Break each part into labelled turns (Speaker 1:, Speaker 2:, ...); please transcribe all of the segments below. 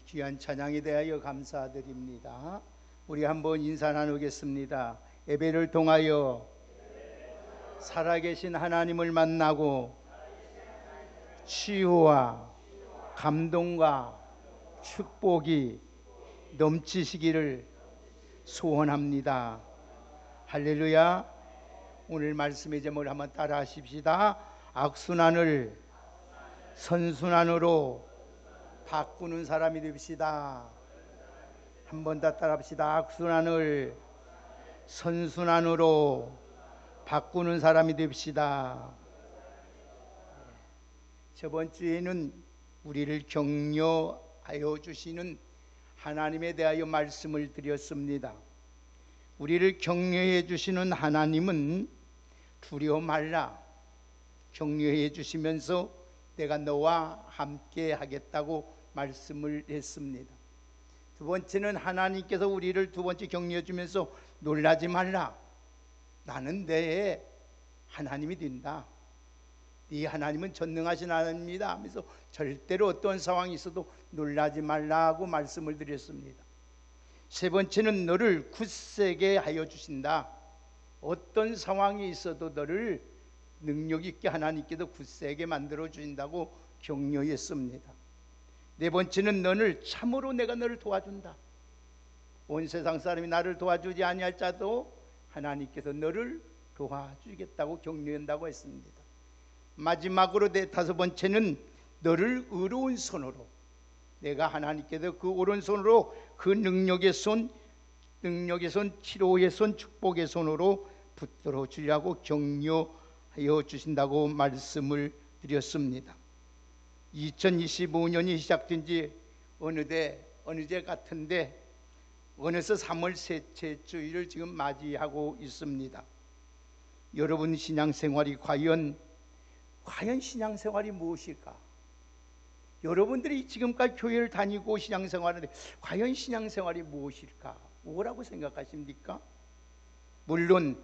Speaker 1: 귀한 찬양에 대하여 감사드립니다. 우리 한번 인사 나누겠습니다. 예배를 통하여 살아계신 하나님을 만나고 치유와 감동과 축복이 넘치시기를 소원합니다. 할렐루야. 오늘 말씀의 제목을 한번 따라 하십시다. 악순환을 선순환으로 바꾸는 사람이 됩시다. 한 번 더 따라 합시다. 악순환을 선순환으로 바꾸는 사람이 됩시다. 저번 주에는 우리를 격려하여 주시는 하나님에 대하여 말씀을 드렸습니다. 우리를 격려해 주시는 하나님은 두려워 말라, 격려해 주시면서 내가 너와 함께 하겠다고 말씀을 했습니다. 두 번째는 하나님께서 우리를 두 번째 격려해 주면서 놀라지 말라, 나는 내 하나님이 된다, 네 하나님은 전능하신 하나님입니다 하면서 절대로 어떤 상황이 있어도 놀라지 말라고 말씀을 드렸습니다. 세 번째는 너를 굳세게 하여 주신다. 어떤 상황이 있어도 너를 능력 있게 하나님께서 굳세게 만들어 주신다고 격려했습니다. 네 번째는 너를 참으로 내가 너를 도와준다. 온 세상 사람이 나를 도와주지 아니할 자도 하나님께서 너를 도와주겠다고 격려한다고 했습니다. 마지막으로 다섯 번째는 너를 의로운 손으로, 내가 하나님께서 그 오른손으로 그 능력의 손, 치료의 손, 축복의 손으로 붙들어 주려고 격려하여 주신다고 말씀을 드렸습니다. 2025년이 시작된 지 어느새 같은데 어느새 3월 셋째 주일을 지금 맞이하고 있습니다. 여러분 신앙생활이 과연 신앙생활이 무엇일까? 여러분들이 지금까지 교회를 다니고 신앙생활하는데 과연 신앙생활이 무엇일까? 뭐라고 생각하십니까? 물론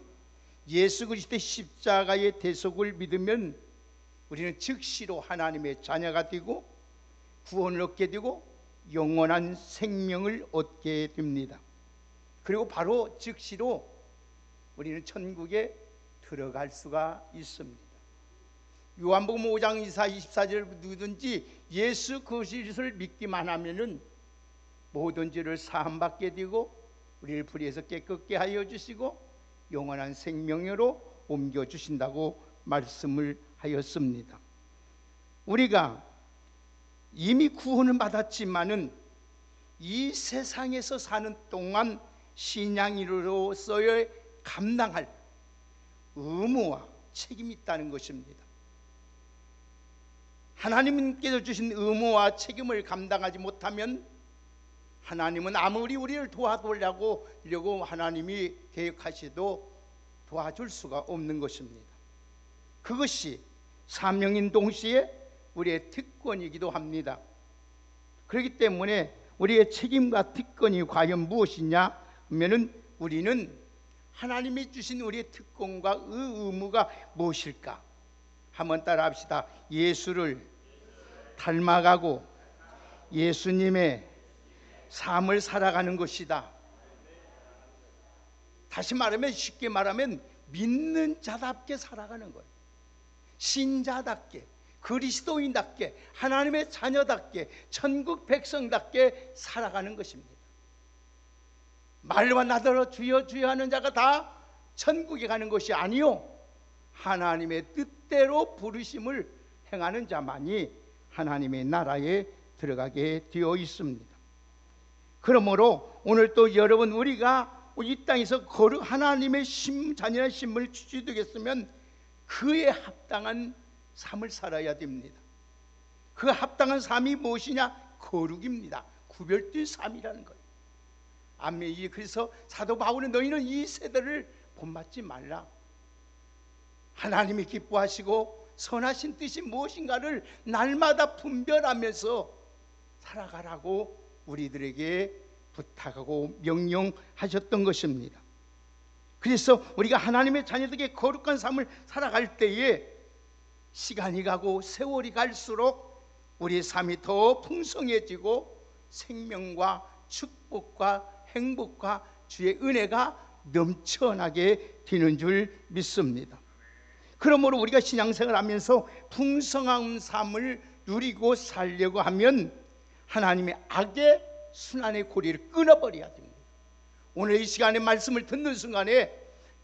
Speaker 1: 예수 그리스도의 십자가의 대속을 믿으면 우리는 즉시로 하나님의 자녀가 되고 구원을 얻게 되고 영원한 생명을 얻게 됩니다. 그리고 바로 즉시로 우리는 천국에 들어갈 수가 있습니다. 요한복음 5장 24절 누구든지 예수 그리스도를 믿기만 하면은 모든 죄를 사함받게 되고 우리를 불의에서 깨끗게 하여 주시고 영원한 생명으로 옮겨 주신다고 말씀을 하였습니다. 우리가 이미 구원을 받았지만은 이 세상에서 사는 동안 신앙인으로서의 감당할 의무와 책임이 있다는 것입니다. 하나님께서 주신 의무와 책임을 감당하지 못하면 하나님은 아무리 우리를 도와주려고 하나님이 계획하시도 도와줄 수가 없는 것입니다. 그것이 사명인 동시에 우리의 특권이기도 합니다. 그렇기 때문에 우리의 책임과 특권이 과연 무엇이냐 하면은 우리는 하나님이 주신 우리의 특권과 의무가 무엇일까? 한번 따라 합시다. 예수를 닮아가고 예수님의 삶을 살아가는 것이다. 다시 말하면, 쉽게 말하면 믿는 자답게 살아가는 거예요. 신자답게, 그리스도인답게, 하나님의 자녀답게, 천국 백성답게 살아가는 것입니다. 말과 나더러 주여 주여 하는 자가 다 천국에 가는 것이 아니요, 하나님의 뜻대로 부르심을 행하는 자만이 하나님의 나라에 들어가게 되어 있습니다. 그러므로 오늘 또 여러분, 우리가 이 땅에서 하나님의 자녀의 신분을 취득했으면 그에 합당한 삶을 살아야 됩니다. 그 합당한 삶이 무엇이냐? 거룩입니다. 구별된 삶이라는 거예요. 아멘. 그래서 사도 바울은 너희는 이 세대를 본받지 말라, 하나님이 기뻐하시고 선하신 뜻이 무엇인가를 날마다 분별하면서 살아가라고 우리들에게 부탁하고 명령하셨던 것입니다. 그래서 우리가 하나님의 자녀들에게 거룩한 삶을 살아갈 때에 시간이 가고 세월이 갈수록 우리의 삶이 더 풍성해지고 생명과 축복과 행복과 주의 은혜가 넘쳐나게 되는 줄 믿습니다. 그러므로 우리가 신앙생활하면서 풍성한 삶을 누리고 살려고 하면 하나님의 악의 순환의 고리를 끊어버려야 됩니다. 오늘 이 시간에 말씀을 듣는 순간에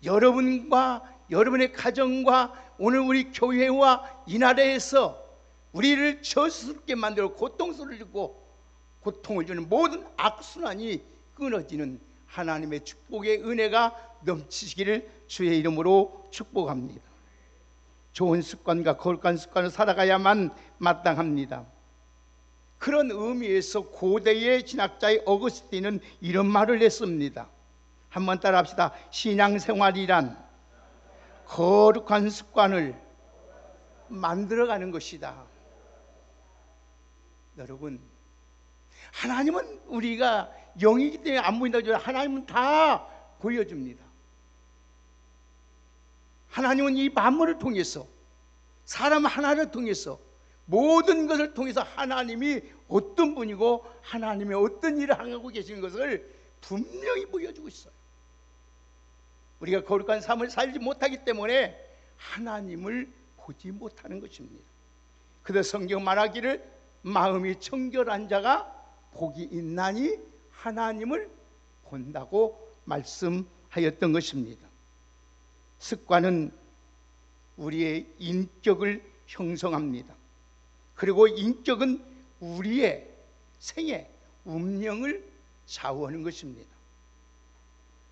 Speaker 1: 여러분과 여러분의 가정과 오늘 우리 교회와 이 나라에서 우리를 저스럽게 만들고 고통을 주는 모든 악순환이 끊어지는 하나님의 축복의 은혜가 넘치시기를 주의 이름으로 축복합니다. 좋은 습관과 거룩한 습관을 살아가야만 마땅합니다. 그런 의미에서 고대의 신학자의 어거스틴은 이런 말을 했습니다. 한번 따라합시다. 신앙생활이란 거룩한 습관을 만들어가는 것이다. 여러분, 하나님은 우리가 영이기 때문에 안 보인다고 해도 하나님은 다 보여줍니다. 하나님은 이 만물을 통해서, 사람 하나를 통해서, 모든 것을 통해서 하나님이 어떤 분이고 하나님의 어떤 일을 하고 계시는 것을 분명히 보여주고 있어요. 우리가 거룩한 삶을 살지 못하기 때문에 하나님을 보지 못하는 것입니다. 그래서 성경 말하기를 마음이 청결한 자가 복이 있나니 하나님을 본다고 말씀하였던 것입니다. 습관은 우리의 인격을 형성합니다. 그리고 인격은 우리의 생애, 운명을 좌우하는 것입니다.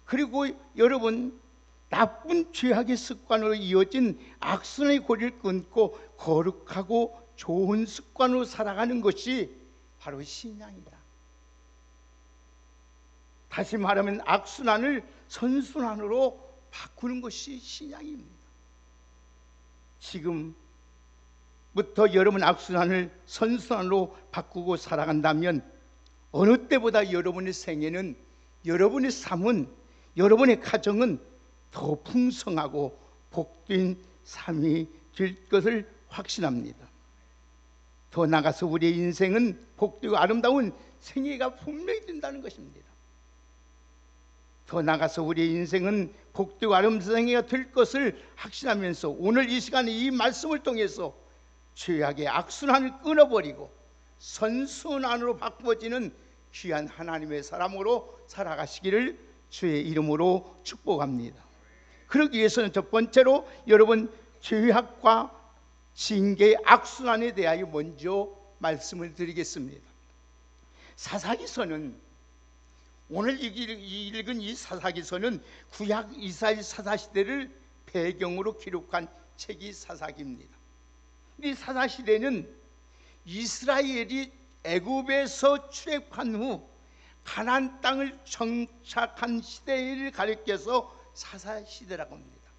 Speaker 1: 그리고 여러분, 나쁜 죄악의 습관으로 이어진 악순환의 고리를 끊고 거룩하고 좋은 습관으로 살아가는 것이 바로 신앙이다. 다시 말하면 악순환을 선순환으로 바꾸는 것이 신앙입니다. 지금부터 여러분 악순환을 선순환으로 바꾸고 살아간다면 어느 때보다 여러분의 생애는, 여러분의 삶은, 여러분의 가정은 더 풍성하고 복된 삶이 될 것을 확신합니다. 더 나아가서 우리의 인생은 복되고 아름다운 생애가 분명히 된다는 것입니다. 더 나아가서 우리의 인생은 복되고 아름다운 생애가 될 것을 확신하면서 오늘 이 시간에 이 말씀을 통해서 죄악의 악순환을 끊어버리고 선순환으로 바꿔지는 귀한 하나님의 사람으로 살아가시기를 주의 이름으로 축복합니다. 그러기 위해서는 첫 번째로 여러분, 죄악과 징계의 악순환에 대하여 먼저 말씀을 드리겠습니다. 사사기서는, 오늘 읽은 이 사사기서는 구약 이스라엘 사사시대를 배경으로 기록한 책이 사사기입니다. 이 사사시대는 이스라엘이 애굽에서 출애굽한 후 가나안 땅을 정착한 시대를 가리켜서 사사시대라고 합니다.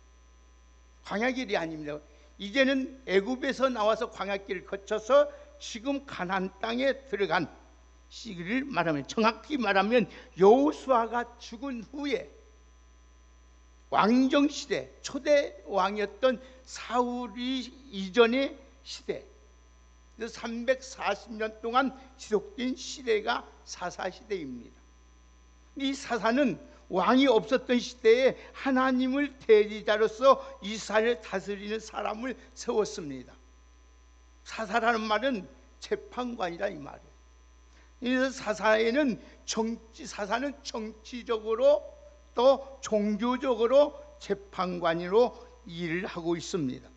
Speaker 1: 광야길이 아닙니다. 이제는 애굽에서 나와서 광야길을 거쳐서 지금 가나안 땅에 들어간 시기를 말하면, 정확히 말하면 여호수아가 죽은 후에 왕정시대, 초대 왕이었던 사울이 이전의 시대, 340년 동안 지속된 시대가 사사시대입니다. 이 사사는 왕이 없었던 시대에 하나님을 대리자로서 이스라엘을 다스리는 사람을 세웠습니다. 사사라는 말은 재판관이라 이 말이에요. 그래서 사사는 정치적으로 또 종교적으로 재판관으로 일을 하고 있습니다.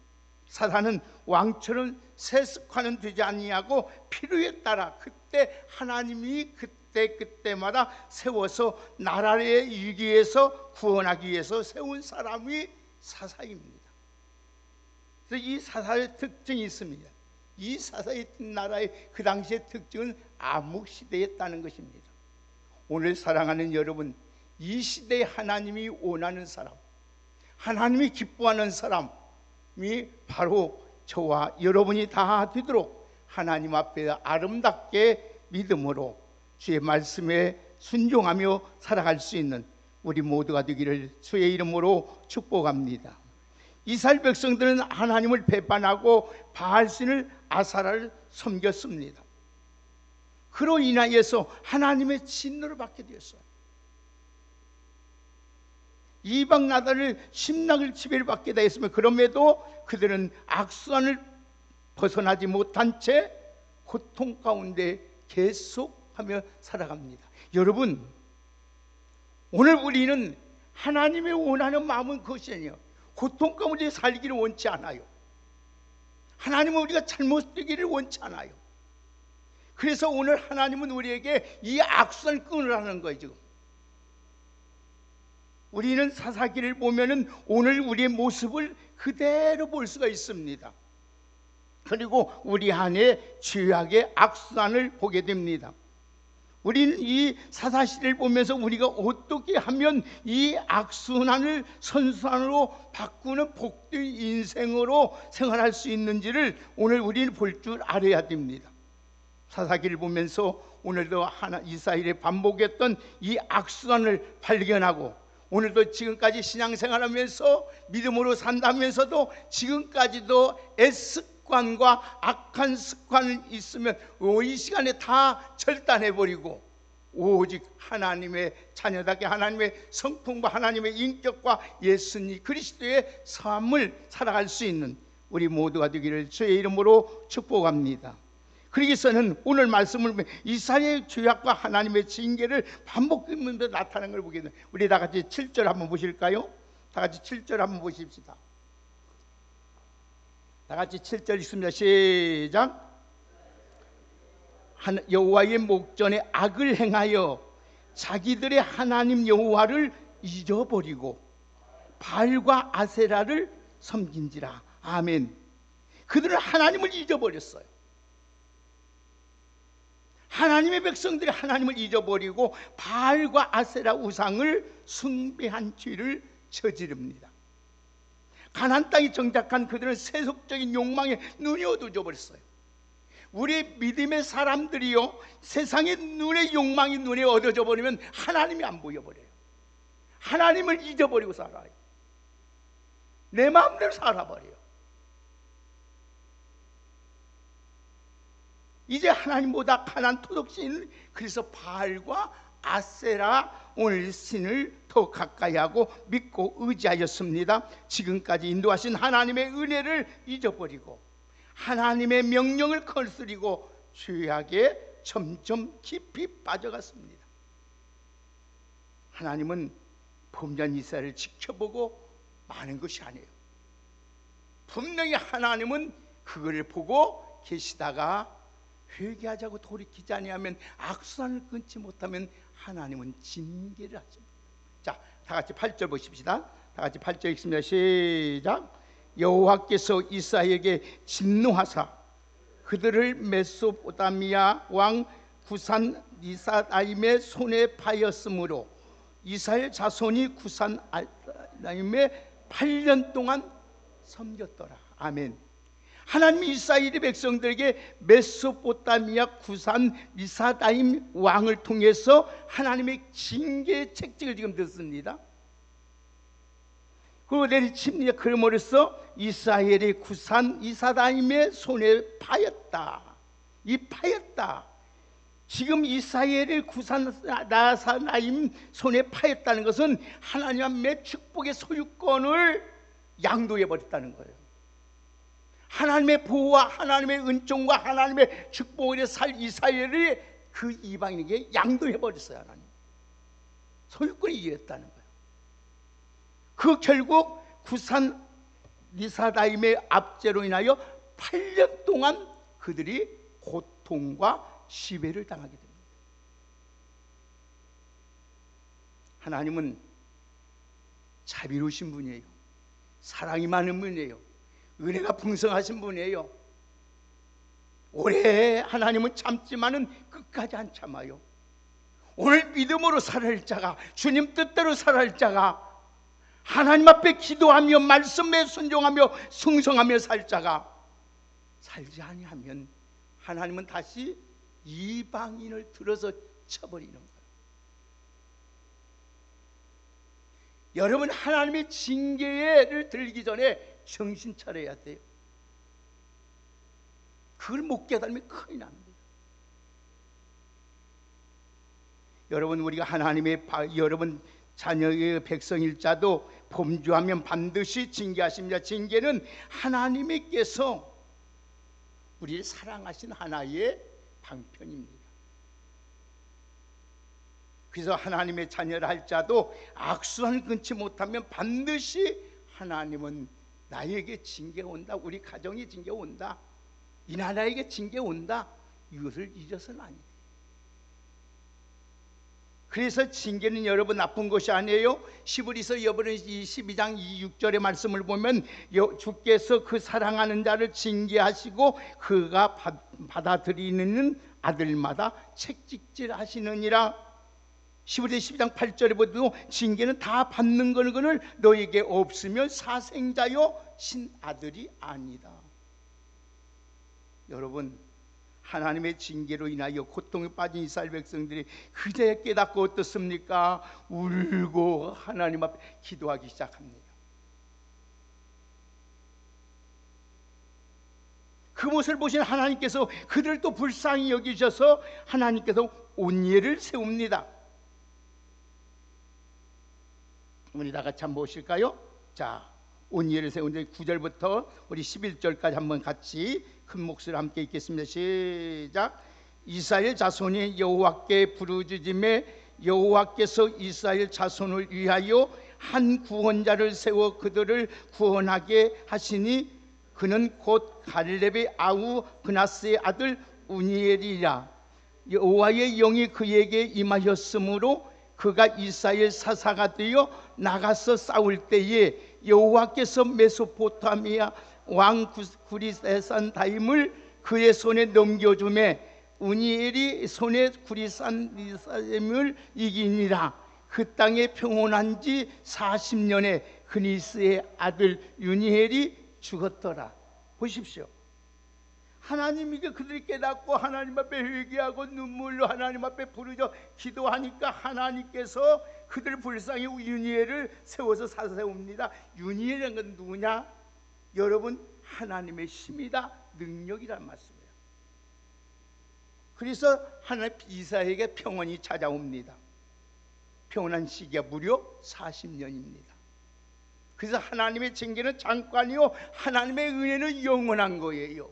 Speaker 1: 사사는 왕처럼 세습관은 되지 아니하고 필요에 따라 그때 하나님이 그때마다 세워서 나라의 위기에서 구원하기 위해서 세운 사람이 사사입니다. 그래서 이 사사의 특징이 있습니다. 이 사사의 나라의 그 당시의 특징은 암흑시대였다는 것입니다. 오늘 사랑하는 여러분, 이 시대에 하나님이 원하는 사람, 하나님이 기뻐하는 사람이 바로 저와 여러분이 다 되도록 하나님 앞에 아름답게 믿음으로 주의 말씀에 순종하며 살아갈 수 있는 우리 모두가 되기를 주의 이름으로 축복합니다. 이스라엘 백성들은 하나님을 배반하고 바알신을 아사라를 섬겼습니다. 그로 인하여서 하나님의 진노를 받게 되었어요. 이방 나라를 심락을 지배를 받게 되었으면 그럼에도 그들은 악순환을 벗어나지 못한 채 고통 가운데 계속하며 살아갑니다. 여러분, 오늘 우리는 하나님의 원하는 마음은 그것이 아니에요. 고통 가운데 살기를 원치 않아요. 하나님은 우리가 잘못되기를 원치 않아요. 그래서 오늘 하나님은 우리에게 이 악순환을 끊으라는 거예요. 지금 우리는 사사기를 보면은 오늘 우리의 모습을 그대로 볼 수가 있습니다. 그리고 우리 안에 죄악의 악순환을 보게 됩니다. 우리는 이 사사시를 보면서 우리가 어떻게 하면 이 악순환을 선순환으로 바꾸는 복된 인생으로 생활할 수 있는지를 오늘 우리는 볼 줄 알아야 됩니다. 사사기를 보면서 오늘도 이스라엘이 반복했던 이 악순환을 발견하고, 오늘도 지금까지 신앙생활하면서 믿음으로 산다면서도 지금까지도 습관과 악한 습관이 있으면 이 시간에 다 절단해버리고 오직 하나님의 자녀답게 하나님의 성품과 하나님의 인격과 예수님 그리스도의 삶을 살아갈 수 있는 우리 모두가 되기를 주의 이름으로 축복합니다. 그러기서는 오늘 말씀을 보면 이스라엘의 죄악과 하나님의 징계를 반복하면서 나타나는 걸 보게 됩니다. 우리 다 같이 7절 한번 보실까요? 다 같이 7절 한번 보십시다. 다 같이 7절 읽습니다. 시작. 여호와의 목전에 악을 행하여 자기들의 하나님 여호와를 잊어버리고 바알과 아세라를 섬긴지라. 아멘. 그들은 하나님을 잊어버렸어요. 하나님의 백성들이 하나님을 잊어버리고 바알과 아세라 우상을 숭배한 죄를 저지릅니다. 가나안 땅이 정착한 그들은 세속적인 욕망에 눈이 어두워져 버렸어요. 우리 믿음의 사람들이요, 세상의 눈의 욕망이 눈에 어두워져 버리면 하나님이 안 보여버려요. 하나님을 잊어버리고 살아요. 내 마음대로 살아버려요. 이제 하나님보다 가난 토독신, 그래서 바알과 아세라 오늘 신을 더 가까이 하고 믿고 의지하였습니다. 지금까지 인도하신 하나님의 은혜를 잊어버리고 하나님의 명령을 거스리고 죄악에 점점 깊이 빠져갔습니다. 하나님은 범죄한 이스라엘을 지켜보고 마는 것이 아니에요. 분명히 하나님은 그걸 보고 계시다가 회개하자고 돌이키지 아니하면, 악순환을 끊지 못하면 하나님은 징계를 하십니다. 자, 다 같이 8절 보십시다. 다 같이 8절 읽습니다. 시작. 여호와께서 이스라엘에게 진노하사 그들을 메소포타미아 왕 구산 리사다임의 손에 파였으므로 이스라엘 자손이 구산 리사다임에 8년 동안 섬겼더라. 아멘. 하나님이 이스라엘의 백성들에게 메소포타미아 구산 리사다임 왕을 통해서 하나님의 징계의 책찍을 지금 듣습니다. 그리고 내리칩니다. 그러므로써 이스라엘의 구산 리사다임의 손에 파였다. 이 파였다. 지금 이스라엘의 구산 리사다임 손에 파였다는 것은 하나님의 축복의 소유권을 양도해 버렸다는 거예요. 하나님의 보호와 하나님의 은총과 하나님의 축복을 살 이스라엘이 그 이방인에게 양도해 버렸어요. 하나님 소유권이 이겼다는 거예요. 그 결국 구산 리사다임의 압제로 인하여 8년 동안 그들이 고통과 시배를 당하게 됩니다. 하나님은 자비로우신 분이에요. 사랑이 많은 분이에요. 은혜가 풍성하신 분이에요. 오래 하나님은 참지만은 끝까지 안 참아요. 오늘 믿음으로 살아갈 자가, 주님 뜻대로 살아갈 자가, 하나님 앞에 기도하며 말씀에 순종하며 충성하며 살 자가 살지 아니하면 하나님은 다시 이방인을 들어서 쳐버리는 거예요. 여러분, 하나님의 징계를 들기 전에 정신 차려야 돼요. 그걸 못 깨달으면 큰일 납니다. 여러분, 우리가 하나님의 여러분 자녀의 백성일 자도 범죄하면 반드시 징계하십니다. 징계는 하나님께서 우리를 사랑하신 하나의 방편입니다. 그래서 하나님의 자녀를 할 자도 악순환을 끊지 못하면 반드시 하나님은 나에게 징계 온다, 우리 가정에 징계 온다, 이 나라에게 징계 온다, 이것을 잊어서는 안 돼요. 그래서 징계는 여러분 나쁜 것이 아니에요. 시브리서 여러분 12장 6절의 말씀을 보면 주께서 그 사랑하는 자를 징계하시고 그가 받아들이는 아들마다 책찍질 하시느니라. 시브리서 12장 8절에 보도 징계는 다 받는 거는 너에게 없으면 사생자요 신아들이 아니다. 여러분, 하나님의 징계로 인하여 고통에 빠진 이스라엘 백성들이 그제야 깨닫고 어떻습니까? 울고 하나님 앞에 기도하기 시작합니다. 그 모습을 보신 하나님께서 그들을 또 불쌍히 여기셔서 하나님께서 온예를 세웁니다. 우리 다 같이 한번 보실까요? 자, 온예를 세우는데 9절부터 우리 11절까지 한번 같이 큰 목소리로 함께 읽겠습니다. 시작. 이스라엘 자손이 여호와께 부르짖음에 여호와께서 이스라엘 자손을 위하여 한 구원자를 세워 그들을 구원하게 하시니 그는 곧 갈렙의 아우 그나스의 아들 우니엘이라. 여호와의 영이 그에게 임하였으므로 그가 이스라엘 사사가 되어 나가서 싸울 때에 여호와께서 메소포타미아 왕 구리산다임을 그의 손에 넘겨주매 우니엘이 손에 구리산다임을 이기니라. 그 땅에 평온한 지 40년에 그니스의 아들 유니엘이 죽었더라. 보십시오. 하나님이 그들이 깨닫고 하나님 앞에 회개하고 눈물로 하나님 앞에 부르짖어 기도하니까 하나님께서 그들 불쌍히 유니엘을 세워서 사세웁니다. 유니엘은 건 누구냐? 여러분, 하나님의 힘이다, 능력이란 말씀이에요. 그래서 하나님 이스라엘에게 평온이 찾아옵니다. 평온한 시기가 무려 40년입니다. 그래서 하나님의 징계는 잠깐이요, 하나님의 은혜는 영원한 거예요.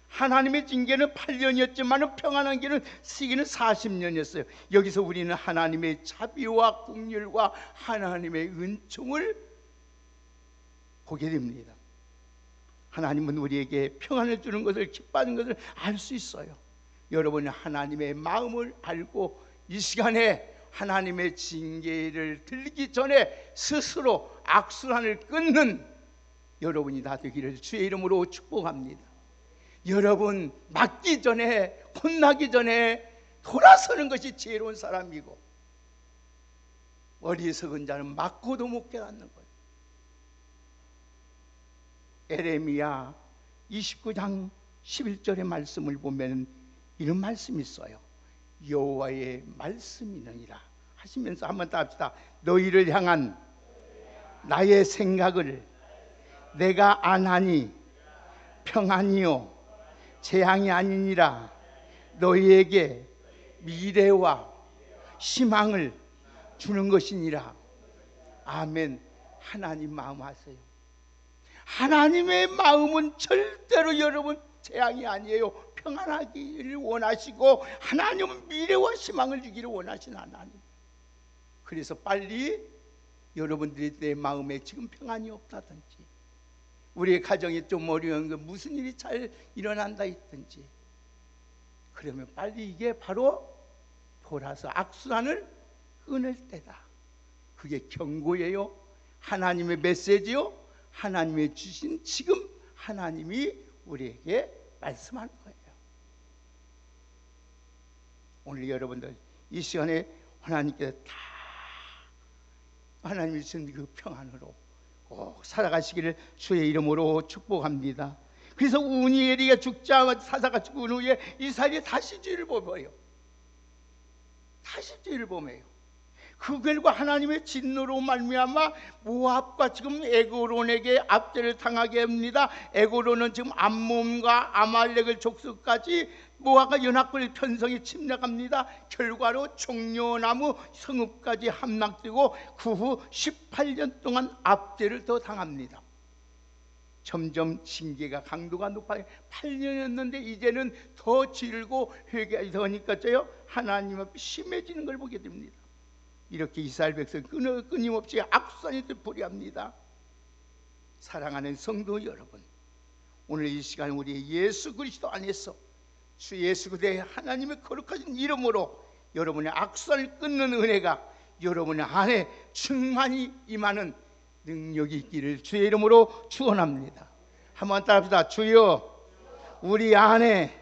Speaker 1: 하나님의 징계는 8년이었지만 평안한 시기는 40년이었어요. 여기서 우리는 하나님의 자비와 긍휼과 하나님의 은총을 보게 됩니다. 하나님은 우리에게 평안을 주는 것을, 기뻐하는 것을 알 수 있어요. 여러분이 하나님의 마음을 알고 이 시간에 하나님의 징계를 들기 전에 스스로 악순환을 끊는 여러분이 다 되기를 주의 이름으로 축복합니다. 여러분, 맞기 전에, 혼나기 전에 돌아서는 것이 지혜로운 사람이고, 어리석은 자는 맞고도 못 깨닫는 거예요. 에레미야 29장 11절의 말씀을 보면 이런 말씀이 있어요. 여호와의 말씀이느니라 하시면서 한번 더 합시다. 너희를 향한 나의 생각을 내가 아나니 평안이요 재앙이 아니니라. 너희에게 미래와 희망을 주는 것이니라. 아멘. 하나님 마음 아세요? 하나님의 마음은 절대로 여러분 재앙이 아니에요. 평안하기를 원하시고 하나님은 미래와 희망을 주기를 원하시는 하나님. 그래서 빨리 여러분들이 내 마음에 지금 평안이 없다든지, 우리의 가정이 좀 어려운 거 무슨 일이 잘 일어난다 했든지, 그러면 빨리 이게 바로 돌아서 악순환을 끊을 때다. 그게 경고예요. 하나님의 메시지요. 하나님의 주신 지금 하나님이 우리에게 말씀하는 거예요. 오늘 여러분들 이 시간에 하나님께서 다 하나님이 주신 그 평안으로 꼭 살아가시기를 주의 이름으로 축복합니다. 그래서 우니엘이가 죽자마자 사사가 죽은 후에 이스라엘이 다시 죄를 범해요. 다시 죄를 범해요. 그 결과 하나님의 진노로 말미암아 모압과 지금 에고론에게 압제를 당하게 합니다. 에고론은 지금 암몬과 아말렉을 족속까지 모아가 연합군의 편성에 침략합니다. 결과로 종려나무 성읍까지 함락되고 그 후 18년 동안 압제를 더 당합니다. 점점 징계가 강도가 높아요. 8년이었는데 이제는 더 질고 회개가 더니까요 하나님 앞에 심해지는 걸 보게 됩니다. 이렇게 이스라엘 백성 끊임없이 악순환이 되풀이합니다. 사랑하는 성도 여러분, 오늘 이 시간 우리 예수 그리스도 안에서 주 예수 그리스도의 하나님의 거룩하신 이름으로 여러분의 악순환을 끊는 은혜가 여러분의 안에 충만히 임하는 능력이 있기를 주의 이름으로 축원합니다. 한번 따라합시다. 주여, 우리 안에,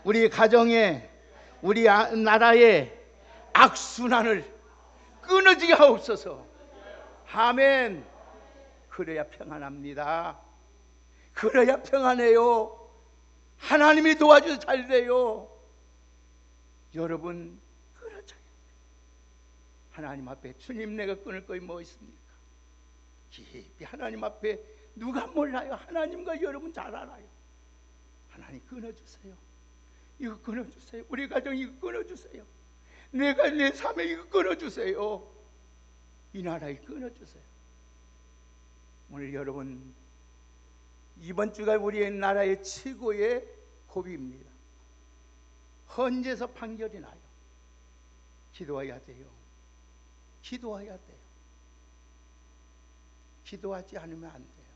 Speaker 1: 우리 가정에, 우리 나라에 악순환을 끊어지게 하옵소서. 아멘. 그래야 평안합니다. 그래야 평안해요. 하나님이 도와줘서 잘 돼요. 여러분 끊어져야 돼요. 하나님 앞에 주님 내가 끊을 것이 뭐 있습니까? 깊이 하나님 앞에 누가 몰라요? 하나님과 여러분 잘 알아요. 하나님 끊어주세요. 이거 끊어주세요. 우리 가정 이거 끊어주세요. 내가 내 삶에 이거 끊어주세요. 이 나라에 끊어주세요. 오늘 여러분 이번 주가 우리의 나라의 최고의 고비입니다. 헌재에서 판결이 나요. 기도해야 돼요. 기도해야 돼요. 기도하지 않으면 안 돼요.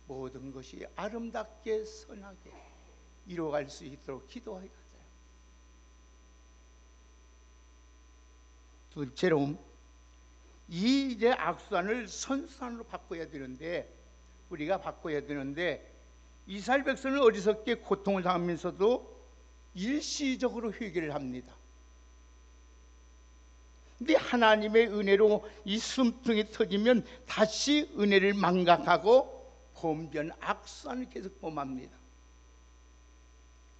Speaker 1: 모든 것이 아름답게 선하게 이루어갈 수 있도록 기도해야 돼요. 둘째로 이 이제 악순환을 선순환으로 바꿔야 되는데 우리가 바꿔야 되는데 이스라엘 백성은 어리석게 고통을 당하면서도 일시적으로 회개를 합니다. 근데 하나님의 은혜로 이 숨통이 터지면 다시 은혜를 망각하고 범변 악순환을 계속 범합니다.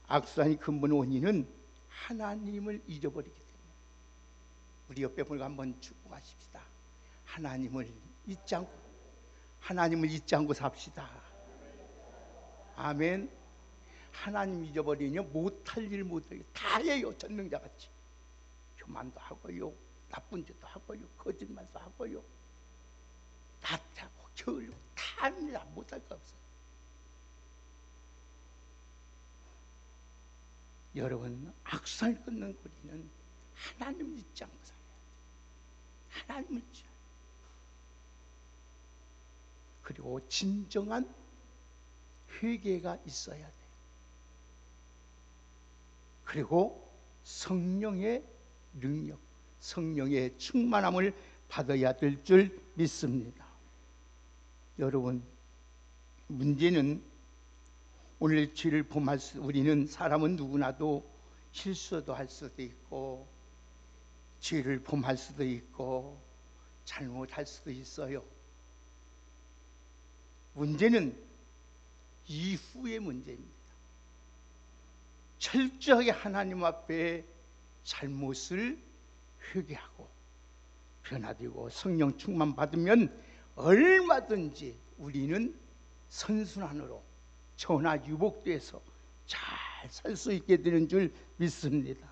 Speaker 1: 악순환의 근본 원인은 하나님을 잊어버리기 때문에. 우리 옆에 분과 한번 축복하십시다. 하나님을 잊지 않고 삽시다. 아멘. 하나님 잊어버리면 못할 일 못할 일 다 해요. 전능자같이 교만도 하고요, 나쁜 짓도 하고요, 거짓말도 하고요, 나타고 게을리고 다 합니다. 못할 거 없어요. 여러분 악순환을 끊는 우리는 하나님을 잊지 않고 살아야 돼요. 하나님을 잊지 않고. 그리고 진정한 회개가 있어야 돼요. 그리고 성령의 능력, 성령의 충만함을 받아야 될 줄 믿습니다. 여러분 문제는 오늘 죄를 범할 수, 우리는 사람은 누구나도 실수도 할 수도 있고 죄를 범할 수도 있고 잘못할 수도 있어요. 문제는 이후의 문제입니다. 철저하게 하나님 앞에 잘못을 회개하고 변화되고 성령 충만 받으면 얼마든지 우리는 선순환으로 전화유복돼서 잘 살 수 있게 되는 줄 믿습니다.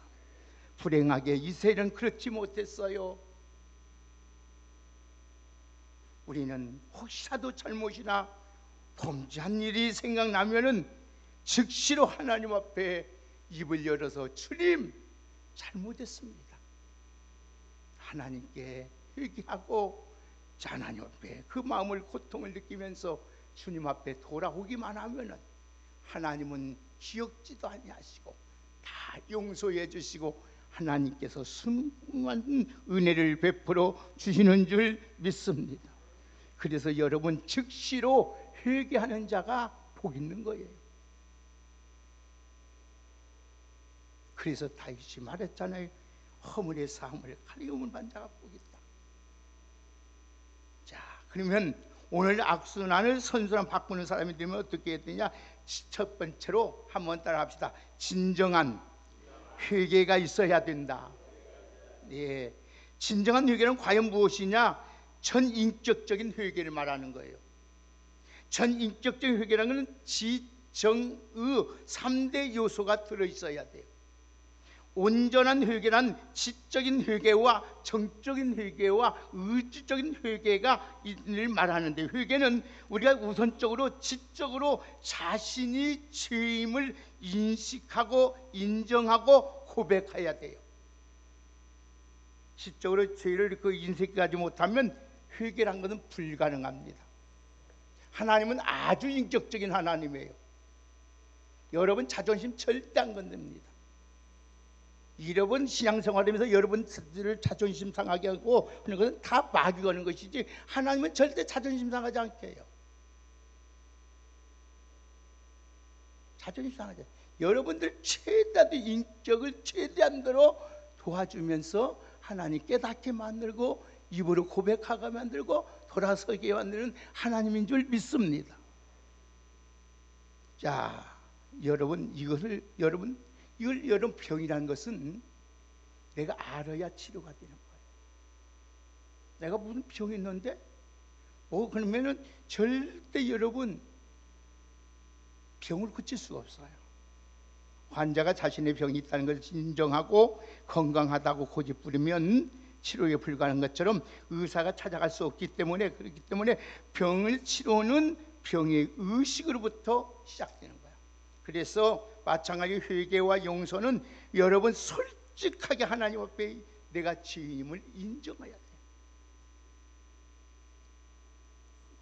Speaker 1: 불행하게 이스라엘은 그렇지 못했어요. 우리는 혹시라도 잘못이나 범죄한 일이 생각나면은 즉시로 하나님 앞에 입을 열어서 주님 잘못했습니다. 하나님께 회개하고 하나님 앞에 그 마음을 고통을 느끼면서 주님 앞에 돌아오기만 하면은 하나님은 기억지도 아니하시고 다 용서해 주시고 하나님께서 순수한 은혜를 베풀어 주시는 줄 믿습니다. 그래서 여러분 즉시로 회개하는 자가 복 있는 거예요. 그래서 다윗이 말했잖아요. 허물의 사함을 가리움을 받는 자가 복 있다. 자, 그러면 오늘 악순환을 선순환 바꾸는 사람이 되면 어떻게 해야 되냐? 첫 번째로 한번 따라 합시다. 진정한 회개가 있어야 된다. 예, 진정한 회개는 과연 무엇이냐? 전인격적인 회개를 말하는 거예요. 전인격적인 회개라는 것은 정의 3대 요소가 들어있어야 돼요. 온전한 회개란 지적인 회개와 정적인 회개와 의지적인 회개가 이를 말하는데, 회개는 우리가 우선적으로 지적으로 자신이 죄임을 인식하고 인정하고 고백해야 돼요. 지적으로 죄를 인식하지 못하면 회개란 것은 불가능합니다. 하나님은 아주 인격적인 하나님이에요. 여러분 자존심 절대 안 건듭니다. 여러분 신앙생활하면서 여러분들을 자존심 상하게 하고 하는 것은 다 마귀가 하는 것이지, 하나님은 절대 자존심 상하지 않게 해요. 자존심 상하지. 여러분들 최대한 인격을 최대한대로 도와주면서 하나님 깨닫게 만들고 입으로 고백하게 만들고 돌아서게 만드는 하나님인 줄 믿습니다. 자, 여러분 여러분 병이라는 것은 내가 알아야 치료가 되는 거예요. 내가 무슨 병이 있는데 그러면은 절대 여러분 병을 고칠 수가 없어요. 환자가 자신의 병이 있다는 것을 인정하고 건강하다고 고집부리면 치료에 불과한 것처럼 의사가 찾아갈 수 없기 때문에, 그렇기 때문에 병을 치료는 병의 의식으로부터 시작되는 거예요. 그래서 마찬가지 회개와 용서는 여러분 솔직하게 하나님 앞에 내가 죄인임을 인정해야 돼요.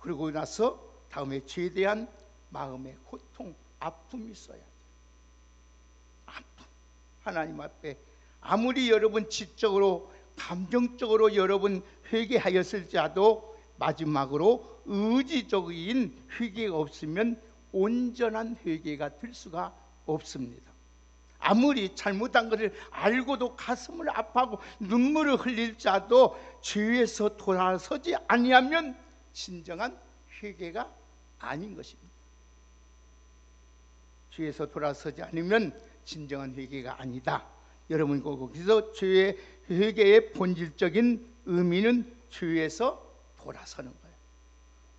Speaker 1: 그러고 나서 다음에 죄에 대한 마음의 고통, 아픔이 있어야 돼요. 아픔. 하나님 앞에 아무리 여러분 지적으로 감정적으로 여러분 회개하였을지라도 마지막으로 의지적인 회개가 없으면 온전한 회개가 될 수가 없습니다. 아무리 잘못한 것을 알고도 가슴을 아파하고 눈물을 흘릴지라도 죄에서 돌아서지 아니하면 진정한 회개가 아닌 것입니다. 죄에서 돌아서지 않으면 진정한 회개가 아니다. 여러분, 거기서 죄의 회개의 본질적인 의미는 죄에서 돌아서는 거예요.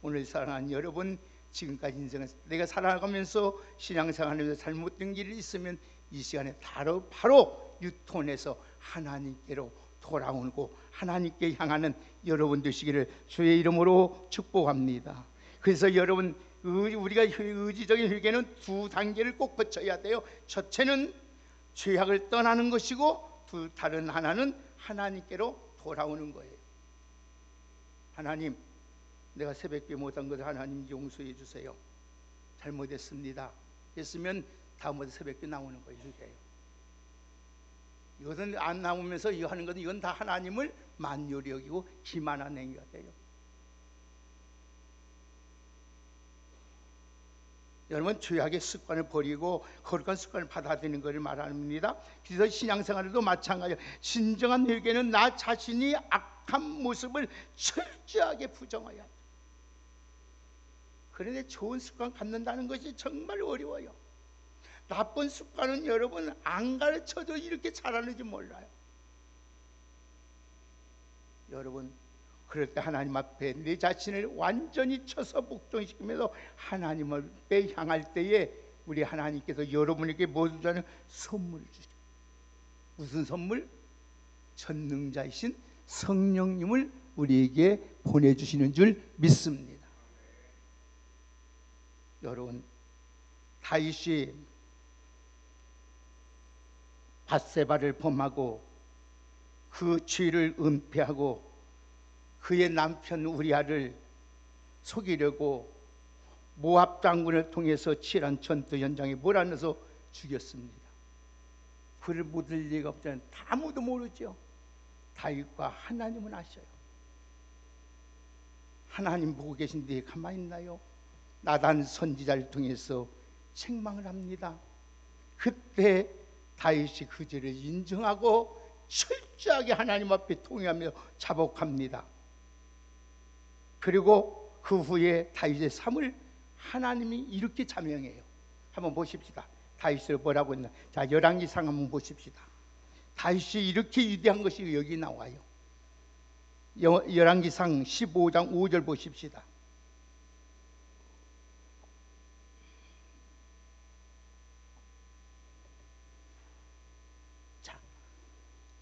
Speaker 1: 오늘 사랑하는 여러분, 지금까지 인생에서 내가 살아가면서 신앙생활하면서 잘못된 길이 있으면 이 시간에 바로 유턴해서 하나님께로 돌아오고 하나님께 향하는 여러분 되시기를 주의 이름으로 축복합니다. 그래서 여러분, 우리가 의지적인 회개는 두 단계를 꼭 거쳐야 돼요. 첫째는 죄악을 떠나는 것이고, 다른 하나는 하나님께로 돌아오는 거예요. 하나님, 내가 새벽에 못한 것을 하나님 용서해 주세요. 잘못했습니다. 했으면 다음부터 새벽에 나오는 거예요. 이것은 안 나오면서 이거 하는 것은 이건 다 하나님을 만요리 여기고 기만한 행위가 돼요. 여러분, 죄악의 습관을 버리고 거룩한 습관을 받아들이는 것을 말합니다. 그래서 신앙생활에도 마찬가지예요. 진정한 회개는 나 자신이 악한 모습을 철저하게 부정해야 돼. 그런데 좋은 습관 갖는다는 것이 정말 어려워요. 나쁜 습관은 여러분 안 가르쳐도 이렇게 잘하는지 몰라요. 여러분, 그럴 때 하나님 앞에 내 자신을 완전히 쳐서 복종시키면서 하나님 앞에 향할 때에 우리 하나님께서 여러분에게 모두 다는 선물을 주죠. 무슨 선물? 전능자이신 성령님을 우리에게 보내주시는 줄 믿습니다. 여러분, 다윗이 밧세바를 범하고 그 죄를 은폐하고 그의 남편 우리아를 속이려고 모압 장군을 통해서 치열한 전투 현장에 몰아넣어서 죽였습니다. 그를 묻을 리가 없잖아요. 아무도 모르죠. 다윗과 하나님은 아셔요. 하나님 보고 계신데 가만히 있나요? 나단 선지자를 통해서 책망을 합니다. 그때 다윗이 그 죄를 인정하고 철저하게 하나님 앞에 통회하며 자복합니다. 그리고 그 후에 다윗의 삶을 하나님이 이렇게 자명해요. 한번 보십시다. 다윗을 뭐라고 했나? 자, 열왕기상 한번 보십시다. 다윗이 이렇게 위대한 것이 여기 나와요. 열왕기상 15장 5절 보십시다.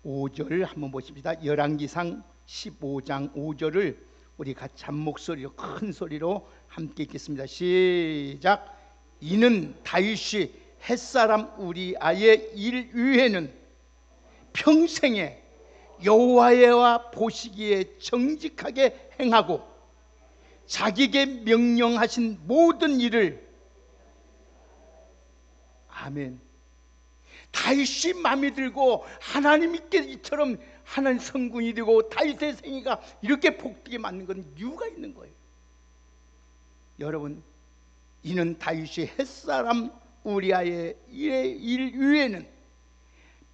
Speaker 1: 5절 한번 보십니다. 열왕기상 15장 5절을 우리 같이 한 목소리로 큰 소리로 함께 읽겠습니다. 시작. 이는 다윗이 햇사람 우리아의 일 위에는 평생에 여호와의 보시기에 정직하게 행하고 자기에게 명령하신 모든 일을 아멘. 다윗이 마음에 들고 하나님께 이처럼 하나님 성군이 되고 다윗의 생애가 이렇게 복되게 맞는 건 이유가 있는 거예요. 여러분, 이는 다윗이 햇사람 우리아의 일 위에는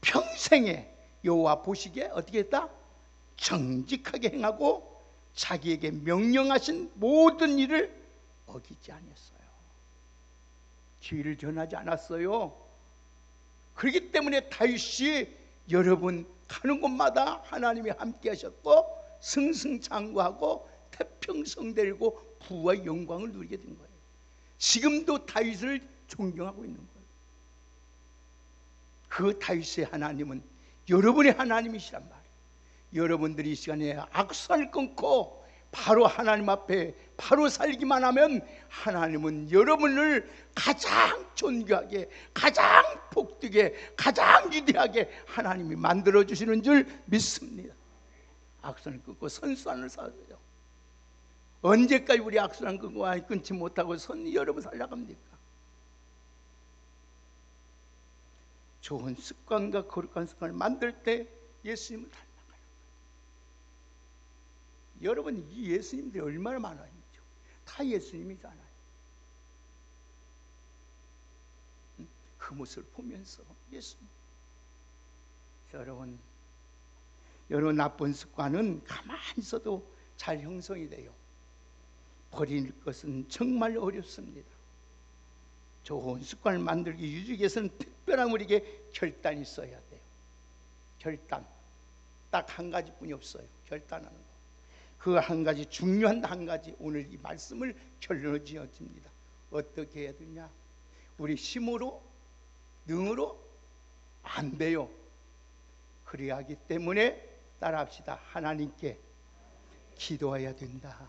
Speaker 1: 평생에 여호와 보시기에 어떻게 했다? 정직하게 행하고 자기에게 명령하신 모든 일을 어기지 않았어요. 기회를 전하지 않았어요. 그렇기 때문에 다윗이 여러분 가는 곳마다 하나님이 함께 하셨고 승승장구하고 태평성대고 부와 영광을 누리게 된 거예요. 지금도 다윗을 존경하고 있는 거예요. 그 다윗의 하나님은 여러분의 하나님이시란 말이에요. 여러분들이 이 시간에 악순환을 끊고 바로 하나님 앞에 바로 살기만 하면 하나님은 여러분을 가장 존귀하게, 가장 복되게, 가장 위대하게 하나님이 만들어주시는 줄 믿습니다. 악순환을 끊고 선순환을 살아요. 언제까지 우리 악순환 끊지 못하고 여러분 살아갑니까? 좋은 습관과 거룩한 습관을 만들 때 예수님을 닮아가요. 여러분, 이 예수님들이 얼마나 많아요. 다 예수님이잖아요. 그 모습을 보면서 예수님. 여러분 나쁜 습관은 가만히 있어도 잘 형성이 돼요. 버릴 것은 정말 어렵습니다. 좋은 습관을 만들기 유지하기 위해서는 특별한 우리에게 결단이 있어야 돼요. 결단. 딱 한 가지뿐이 없어요. 결단하는 거. 그 한 가지, 중요한 한 가지, 오늘 이 말씀을 결론을 지어집니다. 어떻게 해야 되냐? 우리 힘으로, 능으로 안 돼요. 그래야 하기 때문에 따라합시다. 하나님께 기도해야 된다.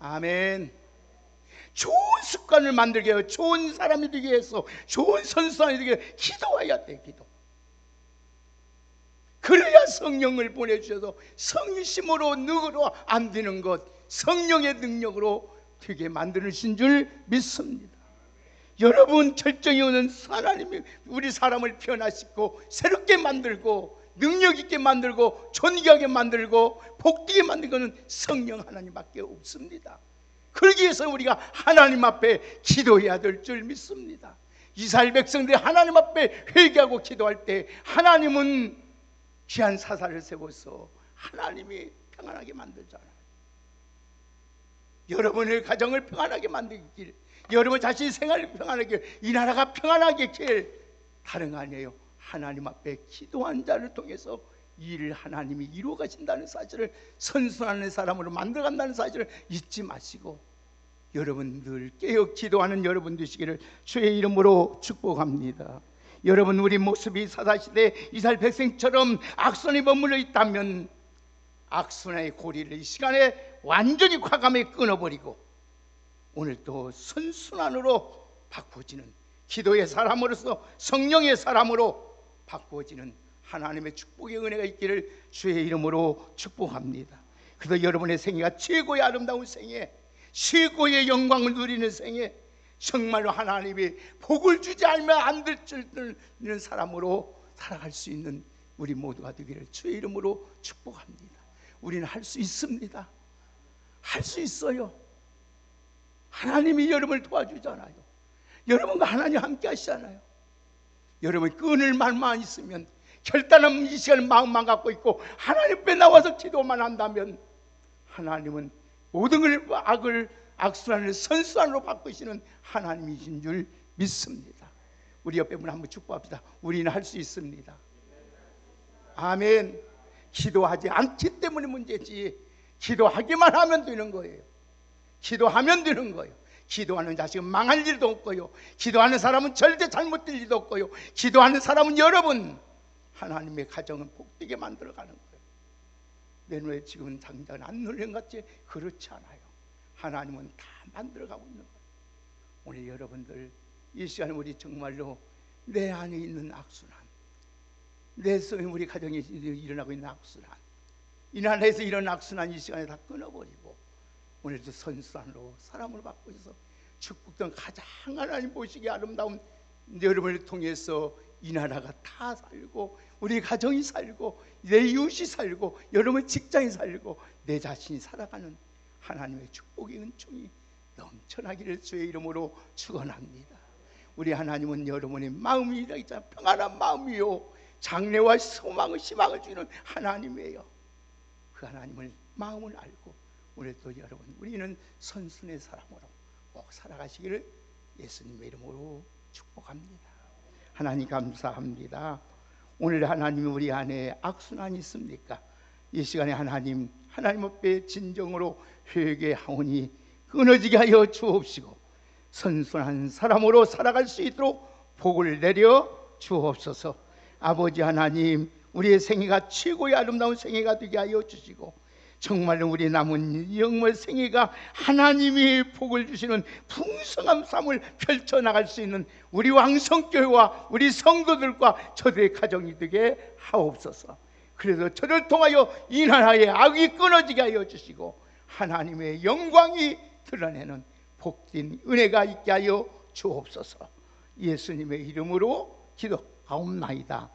Speaker 1: 아멘. 좋은 습관을 만들게 해요. 좋은 사람이 되기 위해서, 좋은 선수단이 되기 위해서 기도해야 돼. 기도. 그래야 성령을 보내주셔서 성심으로 능으로 안 되는 것, 성령의 능력으로 되게 만드신 줄 믿습니다. 여러분 결정이 오는 하나님이 우리 사람을 변화시키고 새롭게 만들고 능력 있게 만들고 존귀하게 만들고 복되게 만든 것은 성령 하나님밖에 없습니다. 그러기 위해서 우리가 하나님 앞에 기도해야 될 줄 믿습니다. 이스라엘 백성들이 하나님 앞에 회개하고 기도할 때 하나님은 귀한 사사를 세워서 하나님이 평안하게 만들잖아요. 여러분의 가정을 평안하게 만들길, 여러분 자신의 생활을 평안하게, 이 나라가 평안하게 길 다른 거 아니에요. 하나님 앞에 기도한 자를 통해서 일을 하나님이 이루어 가신다는 사실을, 선순하는 사람으로 만들어 간다는 사실을 잊지 마시고 여러분 늘 깨어 기도하는 여러분 되시기를 주의 이름으로 축복합니다. 여러분, 우리 모습이 사사시대 이스라엘 백성처럼 악순환이 머물러 있다면 악순환의 고리를 이 시간에 완전히 과감히 끊어버리고 오늘 또 선순환으로 바꾸어지는 기도의 사람으로서 성령의 사람으로 바꾸어지는 하나님의 축복의 은혜가 있기를 주의 이름으로 축복합니다. 그래서 여러분의 생애가 최고의 아름다운 생애, 최고의 영광을 누리는 생애, 정말로 하나님이 복을 주지 않으면 안 될 줄 듣는 사람으로 살아갈 수 있는 우리 모두가 되기를 주의 이름으로 축복합니다. 우리는 할 수 있습니다. 할 수 있어요. 하나님이 여러분을 도와주잖아요. 여러분과 하나님 함께 하시잖아요. 여러분 끊을 말만 있으면, 결단하면 이 시간에 마음만 갖고 있고 하나님 앞에 나와서 기도만 한다면 하나님은 모든 걸 악순환을 선순환으로 바꾸시는 하나님이신 줄 믿습니다. 우리 옆에 분 한번 축복합시다. 우리는 할 수 있습니다. 아멘. 기도하지 않기 때문에 문제지, 기도하기만 하면 되는 거예요. 기도하면 되는 거예요. 기도하는 자식은 망할 일도 없고요, 기도하는 사람은 절대 잘못될 일도 없고요, 기도하는 사람은 여러분 하나님의 가정은 복되게 만들어가는 거예요. 내 눈에 지금 당장 안 눌린 것 같지? 그렇지 않아요. 하나님은 다 만들어가고 있는 거예요. 오늘 여러분들 이 시간에 우리 정말로 내 안에 있는 악순환, 내 속에 우리 가정에 일어나고 있는 악순환, 이 나라에서 이런 악순환 이 시간에 다 끊어버리고 오늘도 선순환으로 사람을 받고 있어 축복된 가장 하나님 보시기에 아름다운 여러분을 통해서 이 나라가 다 살고 우리 가정이 살고 내 이웃이 살고 여러분 직장이 살고 내 자신이 살아가는 하나님의 축복의 은총이 넘쳐나기를 주의 이름으로 축원합니다. 우리 하나님은 여러분의 마음이 있잖아. 평안한 마음이요 장래와 소망을 희망을 주는 하나님이에요. 그 하나님을 마음을 알고 오늘도 여러분 우리는 선순의 사람으로 꼭 살아가시기를 예수님의 이름으로 축복합니다. 하나님 감사합니다. 오늘 하나님이 우리 안에 악순환이 있습니까? 이 시간에 하나님 앞에 진정으로 회개하오니 끊어지게 하여 주옵시고 선순한 사람으로 살아갈 수 있도록 복을 내려 주옵소서. 아버지 하나님 우리의 생애가 최고의 아름다운 생애가 되게 하여 주시고 정말로 우리 남은 영월 생애가 하나님이 복을 주시는 풍성한 삶을 펼쳐나갈 수 있는 우리 왕성교회와 우리 성도들과 저들의 가정이 되게 하옵소서. 그래서 저를 통하여 이 나라의 악이 끊어지게 하여 주시고 하나님의 영광이 드러내는 복된 은혜가 있게 하여 주옵소서. 예수님의 이름으로 기도하옵나이다.